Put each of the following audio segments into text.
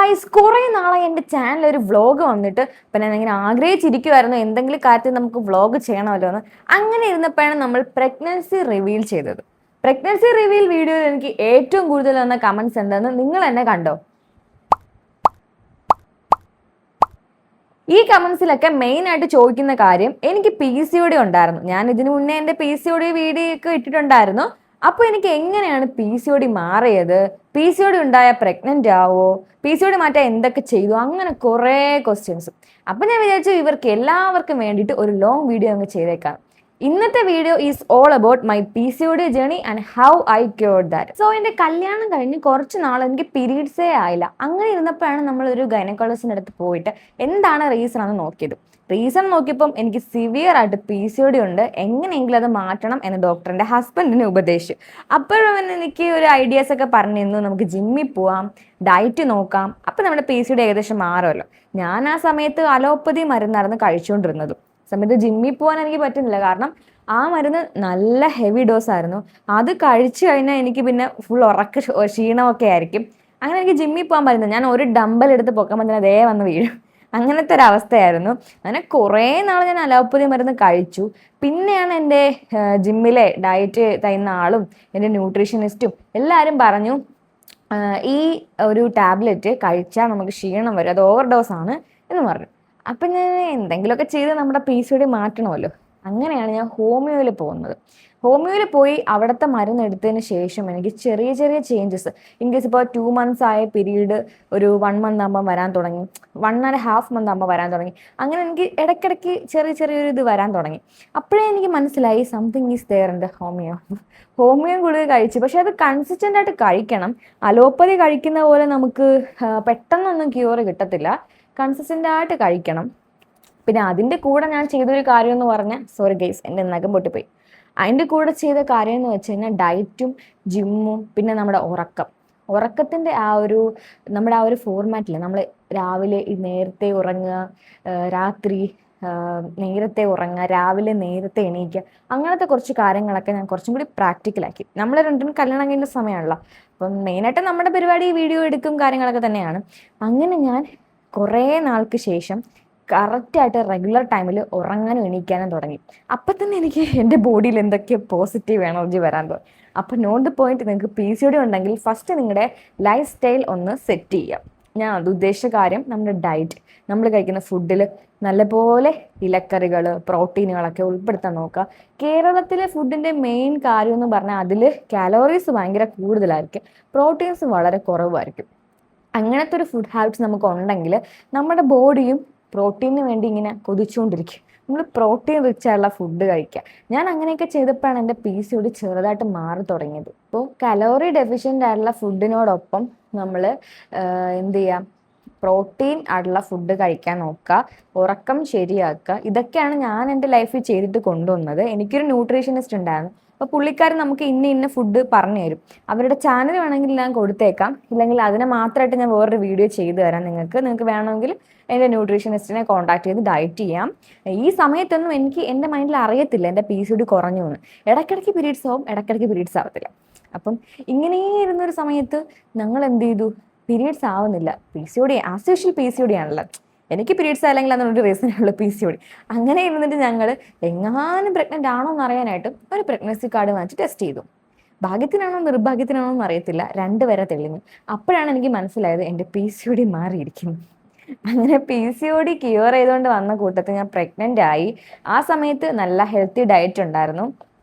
Guys, കുറേ നാളായി എൻ്റെ ചാനൽ ഒരു വ്ളോഗ് വന്നിട്ട്. പിന്നെ ഞാൻ ഇങ്ങനെ ആഗ്രഹിച്ചിരിക്കുമായിരുന്നു എന്തെങ്കിലും കാര്യത്തിൽ നമുക്ക് വ്ളോഗ് ചെയ്യണമല്ലോ എന്ന്. അങ്ങനെ ഇരുന്നപ്പോഴാണ് നമ്മൾ പ്രഗ്നൻസി റിവീൽ ചെയ്തത്. പ്രഗ്നൻസി റിവീൽ വീഡിയോയിൽ എനിക്ക് ഏറ്റവും കൂടുതൽ വന്ന കമൻസ് എന്താണെന്ന് നിങ്ങൾ എന്നെ കണ്ടോ? ഈ കമൻസിലൊക്കെ മെയിൻ ആയിട്ട് ചോദിക്കുന്ന കാര്യം, എനിക്ക് PCOD ഉണ്ടായിരുന്നു. ഞാൻ ഇതിനു മുന്നേ എൻ്റെ PCOD വീഡിയോ ഒക്കെ ഇട്ടിട്ടുണ്ടായിരുന്നു. അപ്പോൾ എനിക്ക് എങ്ങനെയാണ് PCOD മാറിയത്, PCOD ഉണ്ടായ പ്രഗ്നന്റ് ആവോ, PCOD മാറ്റാൻ എന്തൊക്കെ ചെയ്തു, അങ്ങനെ കുറേ ക്വസ്റ്റ്യൻസ്. അപ്പം ഞാൻ വിചാരിച്ചു ഇവർക്ക് എല്ലാവർക്കും വേണ്ടിയിട്ട് ഒരു ലോങ് വീഡിയോ അങ്ങ് ചെയ്തേക്കാം. ഇന്നത്തെ video is all about my PCOD journey and how I cured that. So എൻ്റെ കല്യാണം കഴിഞ്ഞ് കുറച്ച് നാൾ എനിക്ക് പീരീഡ്സേ ആയില്ല. അങ്ങനെ ഇരുന്നപ്പോഴാണ് നമ്മളൊരു ഗൈനക്കോളജിസ്റ്റിൻ്റെ അടുത്ത് പോയിട്ട് എന്താണ് റീസൺ എന്ന് നോക്കിയത്. റീസൺ നോക്കിയപ്പം എനിക്ക് സിവിയർ ആയിട്ട് PCOD ഉണ്ട്, എങ്ങനെയെങ്കിലും അത് മാറ്റണം എന്ന് ഡോക്ടറിൻ്റെ ഹസ്ബൻഡിനെ ഉപദേശിച്ചു. അപ്പോഴും എനിക്ക് ഒരു ഐഡിയാസ് ഒക്കെ പറഞ്ഞു തന്നു, നമുക്ക് ജിമ്മിൽ പോവാം, ഡയറ്റ് നോക്കാം, അപ്പം നമ്മുടെ PCOD ഏകദേശം മാറുമല്ലോ. ഞാൻ ആ സമയത്ത് അലോപ്പതി മരുന്നായിരുന്നു കഴിച്ചുകൊണ്ടിരുന്നത്. സമയത്ത് ജിമ്മിൽ പോകാൻ എനിക്ക് പറ്റുന്നില്ല, കാരണം ആ മരുന്ന് നല്ല ഹെവി ഡോസ് ആയിരുന്നു. അത് കഴിച്ചു കഴിഞ്ഞാൽ എനിക്ക് പിന്നെ ഫുൾ ക്ഷീണമൊക്കെ ആയിരിക്കും. അങ്ങനെ എനിക്ക് ജിമ്മിൽ പോകാൻ പറ്റുന്നത്, ഞാൻ ഒരു ഡമ്പൽ എടുത്ത് പൊക്കാൻ പറ്റുന്ന അതേ വന്ന് വീഴും, അങ്ങനത്തെ ഒരു അവസ്ഥയായിരുന്നു. അങ്ങനെ കുറേ നാൾ ഞാൻ അലോപ്പതി മരുന്ന് കഴിച്ചു. പിന്നെയാണ് എൻ്റെ ജിമ്മിലെ ഡയറ്റ് തരുന്ന ആളും എൻ്റെ ന്യൂട്രീഷനിസ്റ്റും എല്ലാവരും പറഞ്ഞു, ഈ ഒരു ടാബ്ലറ്റ് കഴിച്ചാൽ നമുക്ക് ക്ഷീണം വരും, അത് ഓവർ ഡോസ് ആണ് എന്ന് പറഞ്ഞു. അപ്പം ഞാൻ എന്തെങ്കിലുമൊക്കെ ചെയ്ത് നമ്മുടെ PCOD മാറ്റണമല്ലോ. അങ്ങനെയാണ് ഞാൻ ഹോമിയോയിൽ പോകുന്നത്. ഹോമിയോയിൽ പോയി അവിടുത്തെ മരുന്ന് എടുത്തതിന് ശേഷം എനിക്ക് ചെറിയ ചെറിയ ചേഞ്ചസ്, ഇൻ കേസ് ഇപ്പോൾ 2 months ആയ പീരീഡ് ഒരു 1 month ആകുമ്പോൾ വരാൻ തുടങ്ങി, 1.5 month ആകുമ്പോൾ വരാൻ തുടങ്ങി. അങ്ങനെ എനിക്ക് ഇടയ്ക്കിടയ്ക്ക് ചെറിയൊരു ഇത് വരാൻ തുടങ്ങി. അപ്പോഴേ എനിക്ക് മനസ്സിലായി something is there in the homeo. Homeo ഗുളിക കഴിച്ചു, പക്ഷെ അത് കൺസിസ്റ്റൻ്റ് ആയിട്ട് കഴിക്കണം. അലോപ്പതി കഴിക്കുന്ന പോലെ നമുക്ക് പെട്ടെന്നൊന്നും ക്യൂർ കിട്ടത്തില്ല, കൺസിസ്റ്റൻ്റ് ആയിട്ട് കഴിക്കണം. പിന്നെ അതിൻ്റെ കൂടെ ഞാൻ ചെയ്തൊരു കാര്യം എന്ന് പറഞ്ഞാൽ, സോറി ഗൈസ് എൻ്റെ നഖം പൊട്ടിപ്പോയി. അതിൻ്റെ കൂടെ ചെയ്ത കാര്യം എന്ന് വെച്ച് കഴിഞ്ഞാൽ ഡയറ്റും ജിമ്മും പിന്നെ നമ്മുടെ ഉറക്കത്തിൻ്റെ നമ്മുടെ ആ ഒരു ഫോർമാറ്റിൽ നമ്മൾ രാവിലെ നേരത്തെ ഉറങ്ങുക, രാത്രി നേരത്തെ ഉറങ്ങുക, രാവിലെ നേരത്തെ എണീക്കുക, അങ്ങനത്തെ കുറച്ച് കാര്യങ്ങളൊക്കെ ഞാൻ കുറച്ചും കൂടി പ്രാക്ടിക്കലാക്കി. നമ്മൾ രണ്ടിനും കല്യാണം കഴിഞ്ഞ സമയമാണല്ലോ, അപ്പം മെയിനായിട്ട് നമ്മുടെ പരിപാടി വീഡിയോ എടുക്കും കാര്യങ്ങളൊക്കെ തന്നെയാണ്. അങ്ങനെ ഞാൻ കുറേ നാൾക്ക് ശേഷം കറക്റ്റായിട്ട് റെഗുലർ ടൈമിൽ ഉറങ്ങാനും എണീക്കാനും തുടങ്ങി. അപ്പം തന്നെ എനിക്ക് എൻ്റെ ബോഡിയിൽ എന്തൊക്കെയോ പോസിറ്റീവ് എനർജി വരാൻ തുടങ്ങി. അപ്പോൾ നോട്ട് ദ പോയിന്റ്, നിങ്ങൾക്ക് PCOD ഉണ്ടെങ്കിൽ ഫസ്റ്റ് നിങ്ങളുടെ ലൈഫ് സ്റ്റൈൽ ഒന്ന് സെറ്റ് ചെയ്യുക. ഞാൻ അത് ഉദ്ദേശിച്ച കാര്യം, നമ്മുടെ ഡയറ്റ്, നമ്മൾ കഴിക്കുന്ന ഫുഡിൽ നല്ലപോലെ ഇലക്കറികൾ, പ്രോട്ടീനുകളൊക്കെ ഉൾപ്പെടുത്താൻ നോക്കുക. കേരളത്തിലെ ഫുഡിൻ്റെ മെയിൻ കാര്യം എന്ന് പറഞ്ഞാൽ അതിൽ കാലോറീസ് ഭയങ്കര കൂടുതലായിരിക്കും, പ്രോട്ടീൻസ് വളരെ കുറവായിരിക്കും. അങ്ങനത്തെ ഒരു ഫുഡ് ഹാബിറ്റ്സ് നമുക്ക് ഉണ്ടെങ്കിൽ നമ്മുടെ ബോഡിയും പ്രോട്ടീനിന് വേണ്ടി ഇങ്ങനെ കൊതിച്ചുകൊണ്ടിരിക്കും. നമ്മൾ പ്രോട്ടീൻ റിച്ച് ആയിട്ടുള്ള ഫുഡ് കഴിക്കുക. ഞാൻ അങ്ങനെയൊക്കെ ചെയ്തപ്പോഴാണ് എൻ്റെ PCOD ചെറുതായിട്ട് മാറി തുടങ്ങിയത്. അപ്പോൾ കലോറി ഡെഫിഷ്യൻ്റ് ആയിട്ടുള്ള ഫുഡിനോടൊപ്പം നമ്മൾ എന്ത് ചെയ്യാം, പ്രോട്ടീൻ ആയിട്ടുള്ള ഫുഡ് കഴിക്കാൻ നോക്കുക, ഉറക്കം ശരിയാക്കുക. ഇതൊക്കെയാണ് ഞാൻ എൻ്റെ ലൈഫിൽ ചെയ്തിട്ട് കൊണ്ടുവന്നത്. എനിക്കൊരു ന്യൂട്രീഷനിസ്റ്റ് ഉണ്ടായിരുന്നു. അപ്പോൾ പുള്ളിക്കാരൻ നമുക്ക് ഇന്ന ഫുഡ് പറഞ്ഞു തരും. അവരുടെ ചാനൽ വേണമെങ്കിൽ ഞാൻ കൊടുത്തേക്കാം, ഇല്ലെങ്കിൽ അതിനെ മാത്രമായിട്ട് ഞാൻ വേറൊരു വീഡിയോ ചെയ്തു തരാം. നിങ്ങൾക്ക് വേണമെങ്കിൽ എൻ്റെ ന്യൂട്രീഷനിസ്റ്റിനെ കോൺടാക്ട് ചെയ്ത് ഡയറ്റ് ചെയ്യാം. ഈ സമയത്തൊന്നും എൻ്റെ മൈൻഡിൽ അറിയത്തില്ല എൻ്റെ PCOD കുറഞ്ഞു എന്ന്. ഇടയ്ക്കിടയ്ക്ക് പീരീഡ്സ് ആവും, ഇടയ്ക്കിടയ്ക്ക് പീരീഡ്സ് ആവത്തില്ല. അപ്പം ഇങ്ങനെ ഇരുന്നൊരു സമയത്ത് ഞങ്ങൾ എന്ത് ചെയ്തു, പീരീഡ്സ് ആവുന്നില്ല. PCOD ആസ് യൂഷ്വൽ PCOD ആണല്ലോ, എനിക്ക് പീരീഡ്സ് അല്ലെങ്കിൽ അതൊരു റീസണുള്ള PCOD. അങ്ങനെ ഇരുന്നിട്ട് ഞങ്ങൾ എങ്ങാനും പ്രഗ്നൻ്റ് ആണോ എന്ന് അറിയാനായിട്ട് ഒരു പ്രഗ്നൻസി കാർഡ് വാങ്ങിച്ച് ടെസ്റ്റ് ചെയ്തു. ഭാഗ്യത്തിനാണോ നിർഭാഗ്യത്തിനാണോ എന്ന് അറിയത്തില്ല, 2 വരെ തെളിഞ്ഞു. അപ്പോഴാണ് എനിക്ക് മനസ്സിലായത് എൻ്റെ PCOD മാറിയിരിക്കുന്നു. അങ്ങനെ PCOD ക്യൂർ ചെയ്തുകൊണ്ട് വന്ന കൂട്ടത്തിൽ ഞാൻ പ്രഗ്നൻ്റ് ആയി. ആ സമയത്ത് നല്ല ഹെൽത്തി ഡയറ്റ് ഉണ്ടായിരുന്നു.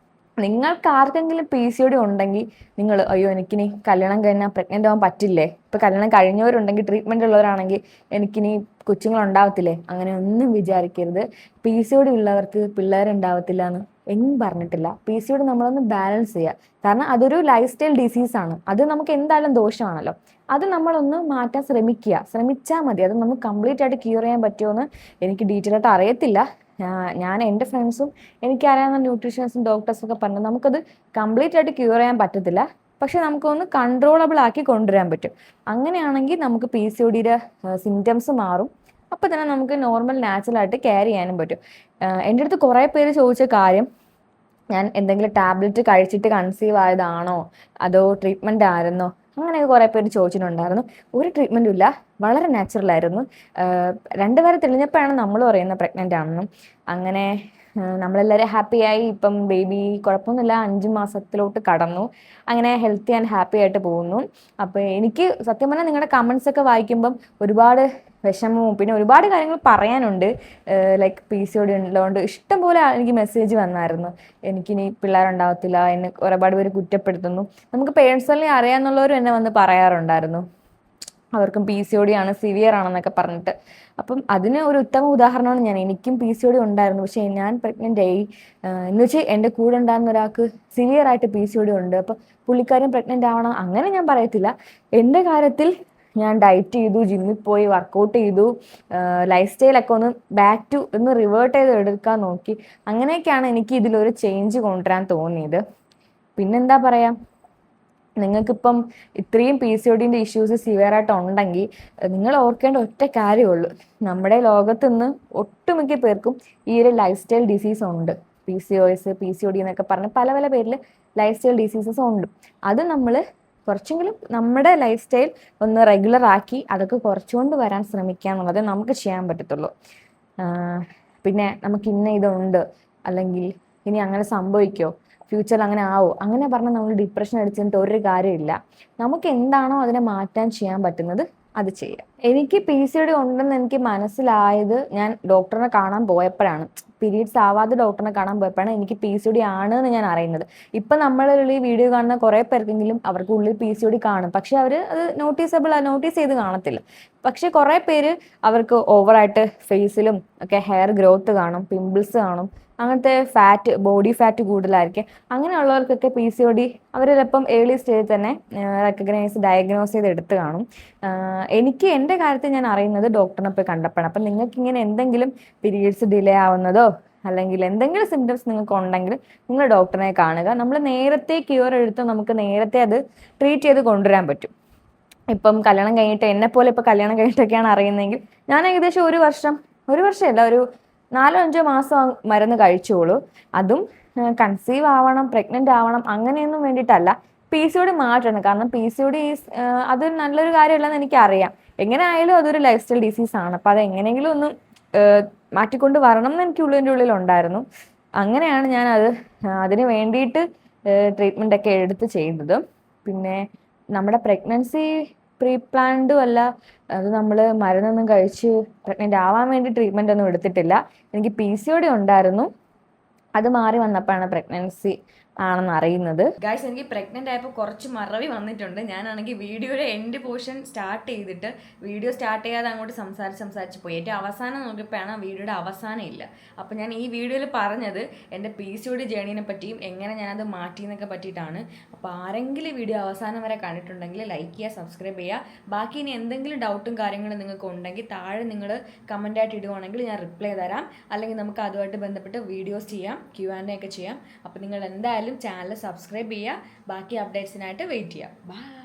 നിങ്ങൾക്ക് ആർക്കെങ്കിലും PCOD ഉണ്ടെങ്കിൽ നിങ്ങൾ അയ്യോ എനിക്കിനി കല്യാണം കഴിഞ്ഞാൽ പ്രഗ്നൻ്റ് ആവാൻ പറ്റില്ലേ, ഇപ്പോൾ കല്യാണം കഴിഞ്ഞവരുണ്ടെങ്കിൽ, ട്രീറ്റ്മെൻ്റ് ഉള്ളവരാണെങ്കിൽ എനിക്കിനി കൊച്ചുങ്ങളുണ്ടാവത്തില്ലേ, അങ്ങനെ ഒന്നും വിചാരിക്കരുത്. PCOD ഉള്ളവർക്ക് പിള്ളേരുണ്ടാവത്തില്ല എന്ന് എങ്ങും പറഞ്ഞിട്ടില്ല. PCOD നമ്മളൊന്ന് ബാലൻസ് ചെയ്യുക, കാരണം അതൊരു ലൈഫ് സ്റ്റൈൽ ഡിസീസാണ്. അത് നമുക്ക് എന്തായാലും ദോഷമാണല്ലോ. അത് നമ്മളൊന്ന് മാറ്റാൻ ശ്രമിച്ചാൽ മതി. അത് നമുക്ക് കംപ്ലീറ്റ് ആയിട്ട് ക്യൂർ ചെയ്യാൻ പറ്റുമോ എനിക്ക് ഡീറ്റെയിൽ ആയിട്ട് അറിയത്തില്ല. ഞാൻ എൻ്റെ ഫ്രണ്ട്സും എനിക്കറിയാവുന്ന ന്യൂട്രീഷൻസും ഡോക്ടേഴ്സും ഒക്കെ പറഞ്ഞു നമുക്കത് കംപ്ലീറ്റ് ആയിട്ട് ക്യൂർ ചെയ്യാൻ പറ്റത്തില്ല, പക്ഷെ നമുക്കൊന്ന് കൺട്രോളബിൾ ആക്കി കൊണ്ടുവരാൻ പറ്റും. അങ്ങനെയാണെങ്കിൽ നമുക്ക് PCODയുടെ സിംറ്റംസ് മാറും. അപ്പോൾ തന്നെ നമുക്ക് നോർമൽ നാച്ചുറലായിട്ട് കെയർ ചെയ്യാനും പറ്റും. എൻ്റെ അടുത്ത് കുറേ പേര് ചോദിച്ച കാര്യം, ഞാൻ എന്തെങ്കിലും ടാബ്ലറ്റ് കഴിച്ചിട്ട് കൺസീവ് ആയതാണോ അതോ ട്രീറ്റ്മെൻ്റ് ആയിരുന്നോ അങ്ങനെയൊക്കെ കുറേ പേര് ചോദിച്ചിട്ടുണ്ടായിരുന്നു. ഒരു ട്രീറ്റ്മെൻറ്റും ഇല്ല, വളരെ നാച്ചുറലായിരുന്നു. 2 പേരെ തെളിഞ്ഞപ്പോഴാണ് നമ്മൾ പറയുന്നത് പ്രഗ്നൻ്റ് ആണെന്നും. അങ്ങനെ നമ്മളെല്ലാവരും ഹാപ്പിയായി. ഇപ്പം ബേബി കുഴപ്പമൊന്നുമില്ല, 5 മാസത്തിലോട്ട് കടന്നു. അങ്ങനെ ഹെൽത്തി ആൻഡ് ഹാപ്പി ആയിട്ട് പോകുന്നു. അപ്പോൾ എനിക്ക് സത്യം പറഞ്ഞാൽ നിങ്ങളുടെ കമൻസ് ഒക്കെ വായിക്കുമ്പം ഒരുപാട് വിഷമവും പിന്നെ ഒരുപാട് കാര്യങ്ങൾ പറയാനുണ്ട്. ലൈക്ക് PCOD ഉള്ളതുകൊണ്ട് ഇഷ്ടംപോലെ എനിക്ക് മെസ്സേജ് വന്നായിരുന്നു. എനിക്കിനി പിള്ളേരുണ്ടാവത്തില്ല, എന്നെ ഒരുപാട് പേര് കുറ്റപ്പെടുത്തുന്നു. നമുക്ക് പേഴ്സണലി അറിയാമെന്നുള്ളവരും എന്നെ വന്ന് പറയാറുണ്ടായിരുന്നു, അവർക്കും PCOD ആണ്, സിവിയർ ആണെന്നൊക്കെ പറഞ്ഞിട്ട്. അപ്പം അതിന് ഒരു ഉത്തമ ഉദാഹരണമാണ് ഞാൻ. എനിക്കും PCOD ഉണ്ടായിരുന്നു, പക്ഷേ ഞാൻ പ്രഗ്നൻ്റ് ആയി. എന്ന് വെച്ചാൽ എൻ്റെ കൂടെ ഉണ്ടായിരുന്ന ഒരാൾക്ക് സിവിയർ ആയിട്ട് PCOD ഉണ്ട്. അപ്പം പുള്ളിക്കാരും പ്രഗ്നൻ്റ് ആവണം അങ്ങനെ ഞാൻ പറയത്തില്ല. എൻ്റെ കാര്യത്തിൽ ഞാൻ ഡയറ്റ് ചെയ്തു, ജിമ്മിൽ പോയി വർക്കൗട്ട് ചെയ്തു, ലൈഫ് സ്റ്റൈലൊക്കെ ഒന്ന് റിവേർട്ട് ചെയ്ത് എടുക്കാൻ നോക്കി. അങ്ങനെയൊക്കെയാണ് എനിക്ക് ഇതിലൊരു ചേഞ്ച് കൊണ്ടുവരാൻ തോന്നിയത്. പിന്നെന്താ പറയുക, നിങ്ങൾക്കിപ്പം ഇത്രയും PCODൻ്റെ ഇഷ്യൂസ് സിവിയറായിട്ട് ഉണ്ടെങ്കിൽ നിങ്ങൾ ഓർക്കേണ്ട ഒറ്റ കാര്യമുള്ളൂ, നമ്മുടെ ലോകത്ത് നിന്ന് ഒട്ടുമിക്ക പേർക്കും ഈ ഒരു ലൈഫ് സ്റ്റൈൽ ഡിസീസ് ഉണ്ട്. PCOS, PCOD എന്നൊക്കെ പറഞ്ഞ് പല പല പേരിൽ ലൈഫ് സ്റ്റൈൽ ഡിസീസസ് ഉണ്ട്. അത് നമ്മൾ കുറച്ചെങ്കിലും നമ്മുടെ ലൈഫ് സ്റ്റൈൽ ഒന്ന് റെഗുലർ ആക്കി അതൊക്കെ കുറച്ചുകൊണ്ട് വരാൻ ശ്രമിക്കുക എന്നുള്ളത് നമുക്ക് ചെയ്യാൻ പറ്റത്തുള്ളൂ. പിന്നെ നമുക്ക് ഇതുണ്ട്, അല്ലെങ്കിൽ ഇനി അങ്ങനെ സംഭവിക്കോ, ഫ്യൂച്ചറിൽ അങ്ങനെ ആവോ, അങ്ങനെ പറഞ്ഞാൽ നമ്മൾ ഡിപ്രഷൻ അടിച്ചിട്ട് ഒരു കാര്യമില്ല. നമുക്ക് എന്താണോ അതിനെ മാറ്റാൻ ചെയ്യാൻ പറ്റുന്നത് അത് ചെയ്യാം. എനിക്ക് PCOD ഉണ്ടെന്ന് എനിക്ക് മനസ്സിലായത് ഞാൻ ഡോക്ടറിനെ കാണാൻ പോയപ്പോഴാണ്. പീരീഡ്സ് ആവാതെ ഡോക്ടറിനെ കാണാൻ പോയപ്പോഴാണ് എനിക്ക് PCOD ആണ് എന്ന് ഞാൻ അറിയുന്നത്. ഇപ്പം നമ്മളുള്ള ഈ വീഡിയോ കാണുന്ന കുറേ പേർക്കെങ്കിലും അവർക്ക് ഉള്ളിൽ PCOD കാണും, പക്ഷെ അവർ അത് നോട്ടീസ് ചെയ്ത് കാണത്തില്ല. പക്ഷെ കുറേ പേര് അവർക്ക് ഓവറായിട്ട് ഫേസിലും ഒക്കെ ഹെയർ ഗ്രോത്ത് കാണും, പിമ്പിൾസ് കാണും, അങ്ങനത്തെ ബോഡി ഫാറ്റ് കൂടുതലായിരിക്കും. അങ്ങനെയുള്ളവർക്കൊക്കെ PCOD അവർ ചിലപ്പം ഏർലി സ്റ്റേജിൽ തന്നെ ഡയഗ്നോസ് ചെയ്ത് എടുത്ത് കാണും. എനിക്ക് എൻ്റെ കാര്യത്തിൽ ഞാൻ അറിയുന്നത് ഡോക്ടറിനെ പോയി കണ്ടപ്പോഴാണ്. അപ്പം നിങ്ങൾക്ക് ഇങ്ങനെ എന്തെങ്കിലും പീരീഡ്സ് ഡിലേ ആവുന്നതോ അല്ലെങ്കിൽ എന്തെങ്കിലും സിംറ്റംസ് നിങ്ങൾക്ക് ഉണ്ടെങ്കിൽ നിങ്ങൾ ഡോക്ടറിനെ കാണുക. നമ്മൾ നേരത്തെ ക്യൂർ എടുത്ത് നമുക്ക് നേരത്തെ അത് ട്രീറ്റ് ചെയ്ത് കൊണ്ടുവരാൻ പറ്റും. ഇപ്പം കല്യാണം കഴിഞ്ഞിട്ട് എന്നെപ്പോലെ ഇപ്പോൾ കല്യാണം കഴിഞ്ഞിട്ടൊക്കെയാണ് അറിയുന്നതെങ്കിൽ ഞാൻ ഏകദേശം ഒരു വർഷമല്ല, ഒരു 4-5 മാസം മരുന്ന് കഴിച്ചോളൂ. അതും കൺസീവ് ആവണം, പ്രഗ്നൻ്റ് ആവണം അങ്ങനെയൊന്നും വേണ്ടിയിട്ടല്ല, PCOD മാറ്റണം. കാരണം PCOD അത് നല്ലൊരു കാര്യമല്ലെന്ന് എനിക്കറിയാം. എങ്ങനെ ആയാലും അതൊരു ലൈഫ് സ്റ്റൈൽ ഡിസീസാണ്. അപ്പോൾ അത് എങ്ങനെയെങ്കിലും ഒന്ന് മാറ്റിക്കൊണ്ട് വരണം എന്ന് എനിക്ക് ഉള്ളിലുണ്ടായിരുന്നു. അങ്ങനെയാണ് ഞാനത് അതിന് വേണ്ടിയിട്ട് ട്രീറ്റ്മെൻ്റ് ഒക്കെ എടുത്ത് ചെയ്തത്. പിന്നെ നമ്മുടെ പ്രഗ്നൻസി പ്രീ പ്ലാൻഡും അല്ല, അത് നമ്മൾ മരുന്നൊന്നും കഴിച്ച് പ്രഗ്നൻ്റ് ആവാൻ വേണ്ടി ട്രീറ്റ്മെൻ്റ് ഒന്നും എടുത്തിട്ടില്ല. എനിക്ക് PCOD ഉണ്ടായിരുന്നു, അത് മാറി വന്നപ്പോഴാണ് പ്രഗ്നൻസി ആണെന്ന് അറിയുന്നത്. ഗായ്സ്, എനിക്ക് പ്രഗ്നൻ്റ് ആയപ്പോൾ കുറച്ച് മറവി വന്നിട്ടുണ്ട്. ഞാനാണെങ്കിൽ വീഡിയോയുടെ എൻഡ് പോർഷൻ സ്റ്റാർട്ട് ചെയ്തിട്ട് വീഡിയോ സ്റ്റാർട്ട് ചെയ്യാതെ അങ്ങോട്ട് സംസാരിച്ച് പോയി. ഏറ്റവും അവസാനം നോക്കിയപ്പോഴാണ് വീഡിയോയുടെ അവസാനം ഇല്ല. അപ്പോൾ ഞാൻ ഈ വീഡിയോയിൽ പറഞ്ഞത് എൻ്റെ PCOD ജേർണീനെ പറ്റിയും എങ്ങനെ ഞാനത് മാറ്റിയെന്നൊക്കെ പറ്റിയിട്ടാണ്. അപ്പോൾ ആരെങ്കിലും വീഡിയോ അവസാനം വരെ കണ്ടിട്ടുണ്ടെങ്കിൽ ലൈക്ക് ചെയ്യുക, സബ്സ്ക്രൈബ് ചെയ്യുക. ബാക്കി ഇനി എന്തെങ്കിലും ഡൗട്ടും കാര്യങ്ങളും നിങ്ങൾക്ക് ഉണ്ടെങ്കിൽ താഴെ നിങ്ങൾ കമൻറ്റായിട്ട് ഇടുവാണെങ്കിൽ ഞാൻ റിപ്ലൈ തരാം. അല്ലെങ്കിൽ നമുക്ക് അതുമായിട്ട് ബന്ധപ്പെട്ട് വീഡിയോസ് ചെയ്യാം, Q&A ഒക്കെ ചെയ്യാം. അപ്പോൾ നിങ്ങൾ എന്തായാലും ചാനൽ സബ്സ്ക്രൈബ് ചെയ്യുക. ബാക്കി അപ്ഡേറ്റ്സിനായിട്ട് വെയിറ്റ് ചെയ്യാം. ബൈ.